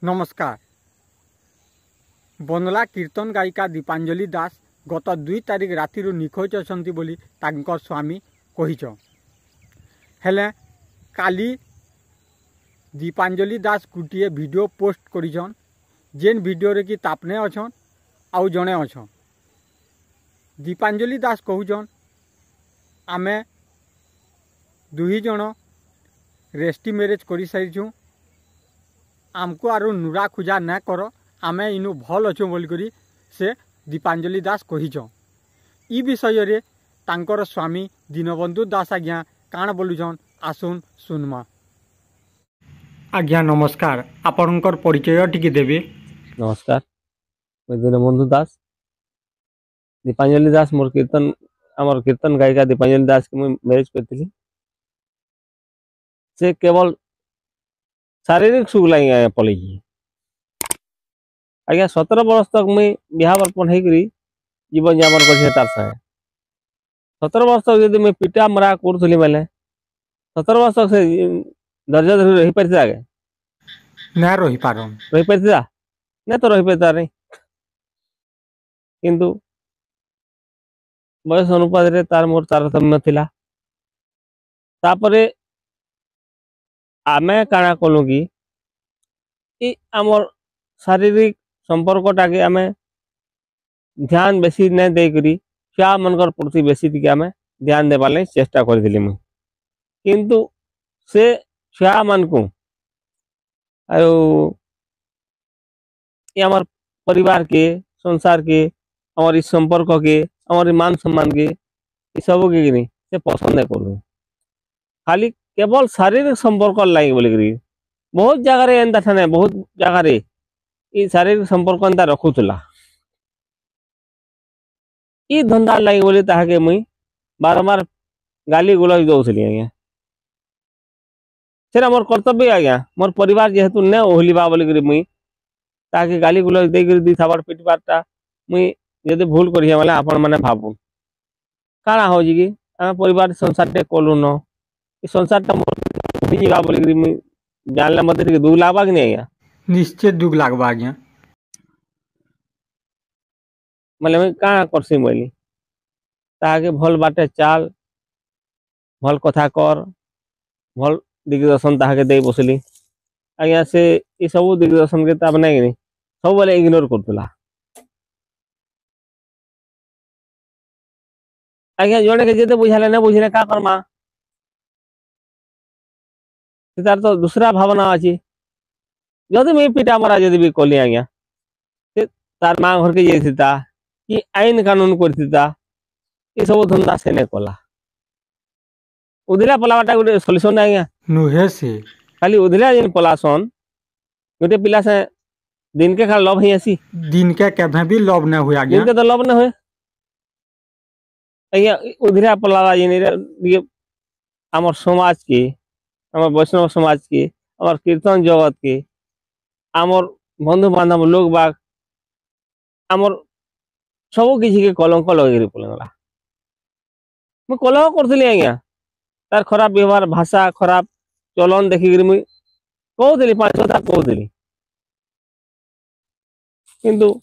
नमस्कार। बंदला कीर्तन गायिका दीपांजलि दास गत 2 तारिख राति निखोज अछंती बोली तांकर स्वामी कहिछ। हेले काली दीपांजलि दास गोटे वीडियो पोस्ट करिछन जेन वीडियो रे कि तापने अछन आउ जणे अछन। दीपांजलि दास कहूछन आमे दुही जण रेस्टी मैरेज करि सारिछु, आमको आरु नुरा खुजा ना कर, आमे इनु भल अच्छु बोलकरी से दीपांजलि दास कहिछ। ई विषय रे तांकर स्वामी दीनबंधु दास आज्ञा काण बोलुछन आसुन सुनमा। आज्ञा नमस्कार, आपनकर परिचय टिके देबे। नमस्कार, मैं दीनबंधु दास। दीपांजलि दास मोर कीर्तन गायिका दीपांजलि दास के मैं मैरिज करती। से केवल शारीरिक सुख लगे पलि आज्ञा 17 वर्ष तक मुई बिहा बर्पण होकर जीवन यापन कर तार संगे 17 वर्ष तक यदि मैं पिटा मरा करूली मैंने 17 वर्ष तक से धैर्य धरी रही पारि आगे ना रही पारन रही पारि ना तो रही पारि नहीं किंतु बयस अनुपात रे तार मोर तारतम्य थिला। तापरे आमे काना कलु कि आमर शारीरिक संपर्कटा के आमे ध्यान बेसी नहीं देकरी छुआ मनकर प्रति बेसी टिके आमे ध्यान देवा लई चेष्टा करथिली मु। किंतु से छुआ मन को आयो ये आमर परिवार के संसार के आमर इस संपर्क के आमर मान सम्मान के ये सब के नहीं से पसंद नहीं करू। खाली केवल शारीरिक संपर्क लगे बोलिक बहुत जगह एंता ठाने बहुत जगह ये शारीरिक संपर्क एंता रखुला ई धंधा लगे बोली ताके मुई बारंबार गाली गुलज दौली। आज्ञा सेरा मोर कर्तव्य आज्ञा मोर परिवार जेहेतु न ओहलिबा बोलिक मुई ताके गाली गुलज देकर दी थाबार पिटबारटा मुई यदि भूल करी माने आपण माने भाबू काना हो जी कि आम परिवार संसार टे कलु न ई संसार टा मोर जीवा बोलिक मुई जानले मते टिके दुख लागबा कि नहीं। आज्ञा निश्चित दुख लागबा आज्ञा। माने मैं काना करसी मोइली ताके भल बाटे चाल भल कथा कर भल दिग्दर्शन ताके दे बसली। आज्ञा से ये सब दिग्दर्शन के ताब नहीं सब बोले इग्नोर करतला। आज्ञा जने के जेते बुझाले ना बुझले का करमा तार तो दूसरा भावना अच्छी जदि मैं पिटा मरा जदि भी कली आज्ञा तार माँ घर के जाता कि आईन कानून करता ये सब धंदा से नहीं कला उधिला पलावाटा गोटे सल्यूशन आज्ञा नुहे से खाली उधिला जेन पलासन गोटे पिला से दिन के खाली लव ही आसी दिन के केभे भी लव न हुआ दिन के तो लव न हुए आज्ञा उधिला पलावा जेन आमर समाज के आमर वैष्णव समाज के आमर कीर्तन जगत के आमर बंधु बांधव लोग बाग आमर सब किसी के कलंक लगे पड़ेगा। मुझे कलह करी आज्ञा तार खराब व्यवहार भाषा खराब चलन देखिक मुझे कहली 5 कथा कहली किंतु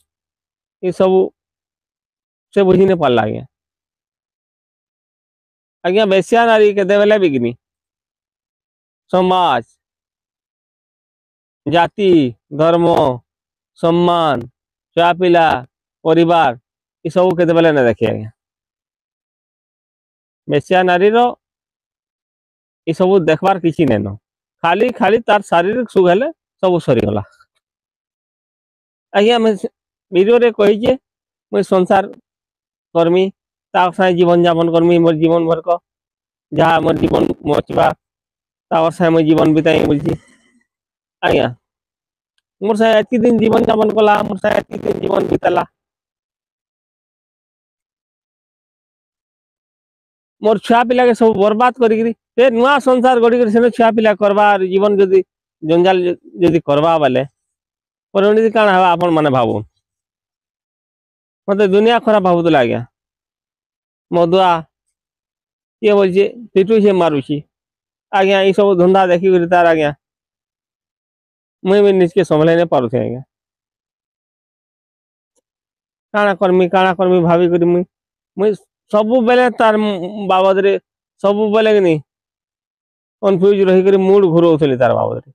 ये सब से बुझी नहीं पारा। आज्ञा आज्ञा बेसिया नारी के बेले बिकनी समाज जाति धर्म सम्मान छुआ पिला परिवार ये सब के बेले ना देखे। आज्ञा बेसिया नारी रो ये सब देखबार किसी नहीं न खाली खाली तार शारीरिक सुख हेले सब सरीगला। आज्ञा मैं वीडियो रे कही मुझे संसार कर्मी तार साथ जीवन यापन कर्मी मोर जीवन भर को जहाँ मोर जीवन बचवा तार साथ मैं जीवन बिताई बोलছি। आज्ञा मोर साथ एति दिन जीवन यापन कला मोर साथ एति दिन जीवन बिताला मोर छुआ पिला के सब बर्बाद करी नुआ संसार गढ़ी से छुआ पिला करवा जीवन जदि जंजाल जदि करवा बेले परिणति काण हवा आपण माने भाबू मत दुनिया खराब भावुला। आज्ञा मदुआ ये बोलছে पिटू से मारुची। आज्ञा ये सब धंधा देखिक तार आज्ञा मुई भी निजके संभाल नहीं पारुथे आज्ञा काଣା करमी भाभी करी मुई सब बेले तार बाबद रे सब बेले कि नहीं कन्फ्यूज रही करी मूड घुराउथली तार बाबद रे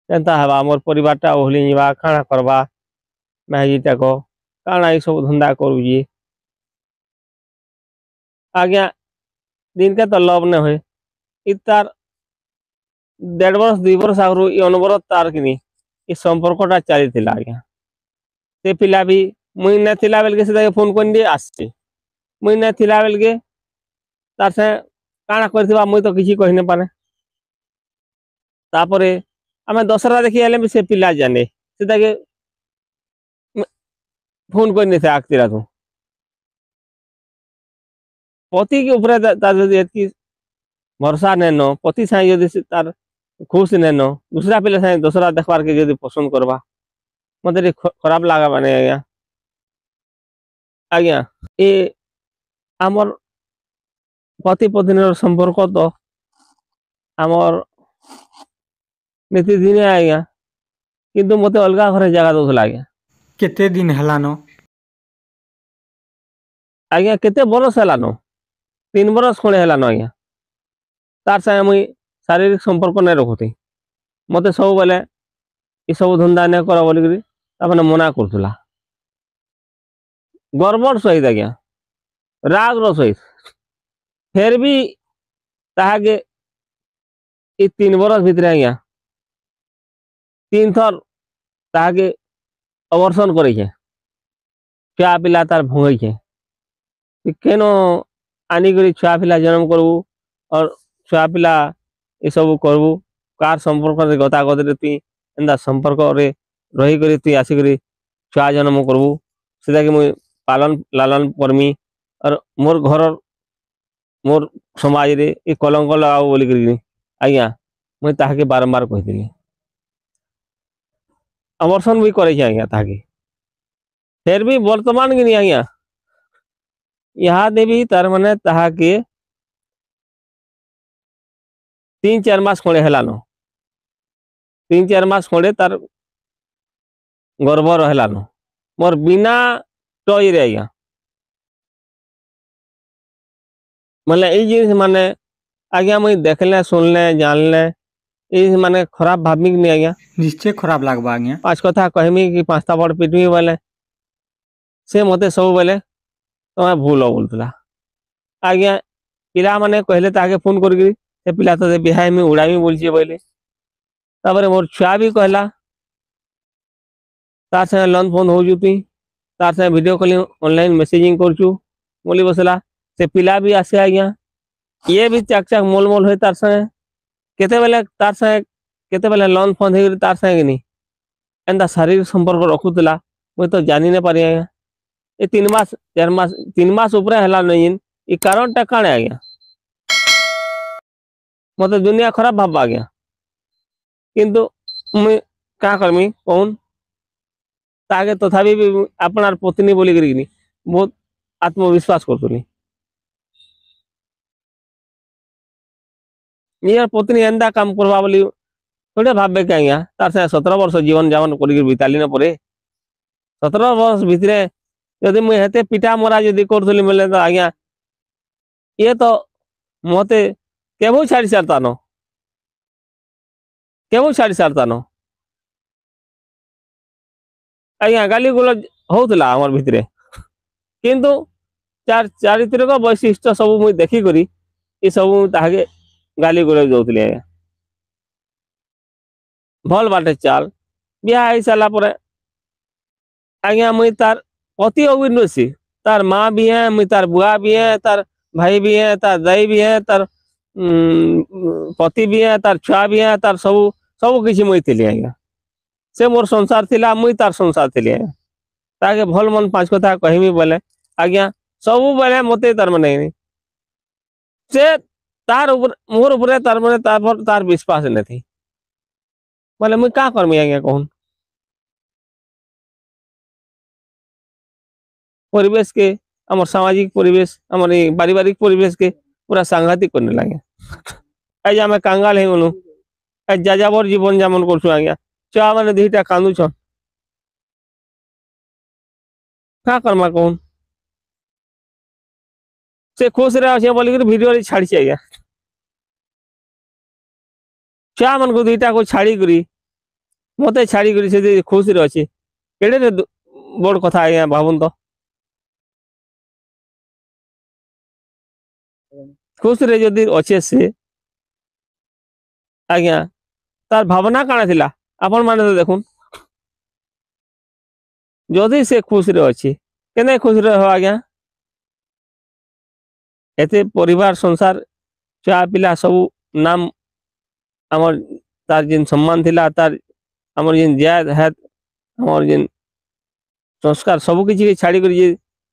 केनता हवा मोर परिवारटा ओहली जीवा काଣା करबा मैजीटा को काଣା ई सब धंदा करूजी आज्ञा दिन के तो लव ने होए इ तार 1.5 वर्ष 2 वर्ष आगु ई अनवरत तार कि नहीं ई संपर्कटा चली थिला आज्ञा से पिला भी मुई न थिला बेल के से फोन कर दिए आसছে मुई न थिला बेल के तार से काଣା करथिबा मुई तो किछि कहि न पारे तापरे आमे दशहरा देखि आले भी से पिला जाने से ताके फोन करनी थे आखतिरा तू पति के ऊपर तार जदि एतकी भरोसा नेनो पति साई जदि तार खुश नेनो दूसरा पिला साई दशहरा देखबार के जदि पसंद करबा मते खराब लागा माने आज्ञा आज्ञा ए आमर पति पत्नी संपर्क तो आमर नीति दिन आज्ञा किंतु मते अलगा घरे जगह दउथला आज्ञा केते दिन हेलानो आज्ञा केते बरस हेलानो 3 बरस खणे हेलानो आज्ञा तार साथे मुई शारीरिक संपर्क नै रखुथी मते सब बेले ई सब धंदा नै कर बोली तापने मना करथुला गड़बड़ सहित आज्ञा राग रो सहित फिर भी ताहाके ई 3 बरस भितरे आज्ञा 3 थर ताहाके अवर्सन करे छे छुआ पिला तार भंगई छे केनो आनी करी छुआ पिला जन्म करबू और छुआ पिला ये सब करबू कार संपर्क रे गता गदरे तु एंदा संपर्क रे रही करी तु आसी करी छुआ जन्म करबू सेदा के मुई पालन लालन परमी और मोर घर मोर समाज रे ए कलंक लगाओ बोली करी आज्ञा मुई ताहाके बारंबार कहि दिली अवर्सन भी करे छे आज्ञा ताहाके फिर भी वर्तमान की नहीं आज्ञा यहाँ देवी तार माने ताहाके 3-4 मास खड़े हेलानो 3-4 मास खड़े तार गर्भ रहेलानो मोर बिना टॉय रे आज्ञा मतलब ई जिनिस माने आज्ञा मुई देखले सुनले जानले ई माने खराब भावमी नहीं आज्ञा निश्चय खराब लागबा आज्ञा 5 कथा कहमी कि 5टा बड़ पिटमी बोले से मते सब बेले तमे भूल बोलतला आज्ञा पिला माने कहले ताके फोन करगी से पिला तो बिहाय में उड़ामी बोलछे बोले तापर मोर छुआ भी कहला तार से लन फोन हो जुती तार से वीडियो कॉलिंग ऑनलाइन मैसेजिंग करछु बोली बसला से पिला भी आसे आज्ञा ये भी चक चक मोल मोल होय तार से केते बेले तार से केते बेले लन फोन हे तार से नहीं एंदा शारीरिक संपर्क रखुतला मुई तो जानी ने पारी आज्ञा ए 3 मास 4 मास 3 मास ऊपर हला नहीं ई कारण टा काणे आज्ञा मते दुनिया खराब भाबा आज्ञा किंतु मुई का करमी कौन ताके तथापि भी अपनार पत्नी बोली करी बहुत आत्मविश्वास करतुली यार पत्नी एंदा काम करबा बोली थोड़े भाबे के आज्ञा तार से 17 वर्ष जीवन जावन करी बिताली न परे 17 वर्ष भितरे यदि मुई हेते पिटा मरा यदि करथली बोले तो आज्ञा ये तो मते केबो छाड़ी सारता न केबो छाड़ी सारता न आज्ञा गाली गुलो होतला हमर भितरे किंतु चारित्रिक वैशिष्ट्य सब मुई देखि करी ई सब ताहाके गाली गुलो दउतली आज्ञा भल बाटे चाल बियाह आई साला परे आज्ञा मुई तार पति अविनसी तार माँ भी है मुई तार बुआ भी है तार भाई भी है तार दाई भी है तार पति भी है तार छुआ भी है तार सब सब किसी मुई थिली आज्ञा से मोर संसार थिला मुई तार संसार थिली आज्ञा ताके भल मन 5 कथा कहमी बोले आज्ञा सब बेले मते तार माने से तार ऊपर मोर ऊपर तार माने तार विश्वास नहीं थी बोले मुई का करमी आज्ञा कहून परिवेश के आमर सामाजिक परिवेश आमर पारिवारिक परिवेश के पूरा सांघातिक करने लगे आज आम कांगाल है बोलू ଯାଯାବର ଜୀବନ ଯାପନ କରୁଛୁ ଆଜ୍ଞା। ଛୁଆ ମାନେ ଦୁଇଟା କାନ୍ଦୁଛନ୍, କାଁ କର୍ମା କହୁନ୍? ସେ ଖୁସିରେ ଅଛେ ବୋଲିକିରି ଭିଡିଓରେ ଛାଡିଛି ଆଜ୍ଞା। ଛୁଆ ମାନଙ୍କୁ ଦୁଇଟାକୁ ଛାଡିକରି ମତେ ଛାଡିକରି ସେ ଯଦି ଖୁସିରେ ଅଛି, କେଡେ ବଡ କଥା ଆଜ୍ଞା ଭାବୁନ୍ ତ। ଖୁସିରେ ଯଦି ଅଛେ ସେ ଆଜ୍ଞା, ତାର ଭାବନା କାଣା ଥିଲା ଆପଣ ମାନେ ତ ଦେଖୁନ୍। ଯଦି ସେ ଖୁସିରେ ଅଛି, କେନେ ଖୁସିରେ ରହ ଆଜ୍ଞା। ଏତେ ପରିବାର ସଂସାର ଛୁଆ ପିଲା ସବୁ ନାମ ଆମର ତାର ଯେନ୍ ସମ୍ମାନ ଥିଲା, ତାର ଆମର ଯେନ୍ ଜାତ ହାତ ଆମର ଯେନ୍ ସଂସ୍କାର ସବୁ କିଛି ଛାଡିକରି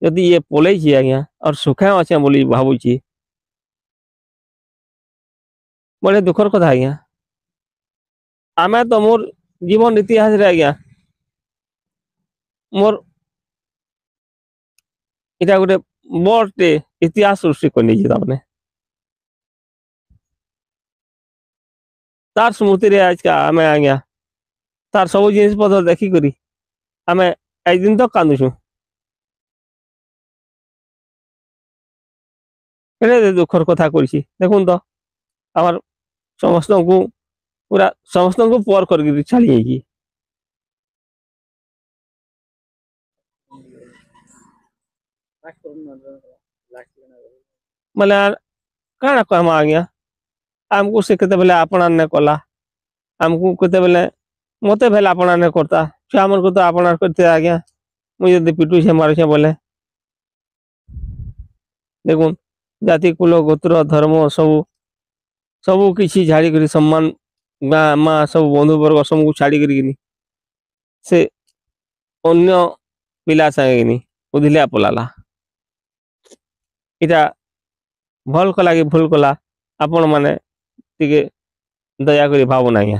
ଯଦି ଇଏ ପଲେଇଛି ଆଜ୍ଞା, ଆର୍ ସୁଖେ ଅଛେ ବୋଲି ଭାବୁଛି, ବଡେ ଦୁଃଖର କଥା ଆଜ୍ଞା। ଆମେ ତ ମୋର ଜୀବନ ଇତିହାସରେ ଆଜ୍ଞା, ମୋର ଏଇଟା ଗୋଟେ ବଡଟେ ଇତିହାସ ସୃଷ୍ଟି କରିନେଇଛି ତାମାନେ। ତାର ସ୍ମୃତିରେ ଆଜକା ଆମେ ଆଜ୍ଞା, ତାର ସବୁ ଜିନିଷ ପତ୍ର ଦେଖିକରି ଆମେ ଏଇ ଦିନ ତ କାନ୍ଦୁଛୁ। କେଡେ ଦୁଃଖର କଥା କହିଛି ଦେଖୁନ୍ ତ, ଆମର ସମସ୍ତଙ୍କୁ ପୁରା ସମସ୍ତଙ୍କୁ ପର କରିକି ଛାଡି ଯାଇଛି। ବୋଲେ କାଣା କହମା ଆଜ୍ଞା, ଆମକୁ ସେ କେତେବେଳେ ଆପଣା ନେ କଲା, ଆମକୁ କେତେବେଳେ ମତେ ଭଲେ ଆପଣା ନାଇଁ କରତା, ଛୁଆ ମାନଙ୍କୁ ତ ଆପଣା କରିଥାଏ ଆଜ୍ଞା। ମୁଇଁ ଯଦି ପିଟୁଛେ ମାରୁଛେ ବୋଲେ ଦେଖୁନ୍, ଜାତି କୁଲ ଗୋତ୍ର ଧର୍ମ ସବୁ କିଛି ଛାଡିକରି ସମ୍ମାନ ଗାଁ ମା ସବୁ ବନ୍ଧୁ ବର୍ଗ ସବୁକୁ ଛାଡିକରିକିନି ସେ ଅନ୍ୟ ପିଲା ସାଙ୍ଗେନି ଉଧିଲିଆ ପଲାଲା। ଏଇଟା ଭଲ କଲା କି ଭୁଲ କଲା ଆପଣ ମାନେ ଟିକେ ଦୟାକରି ଭାବୁନ ଆଜ୍ଞା।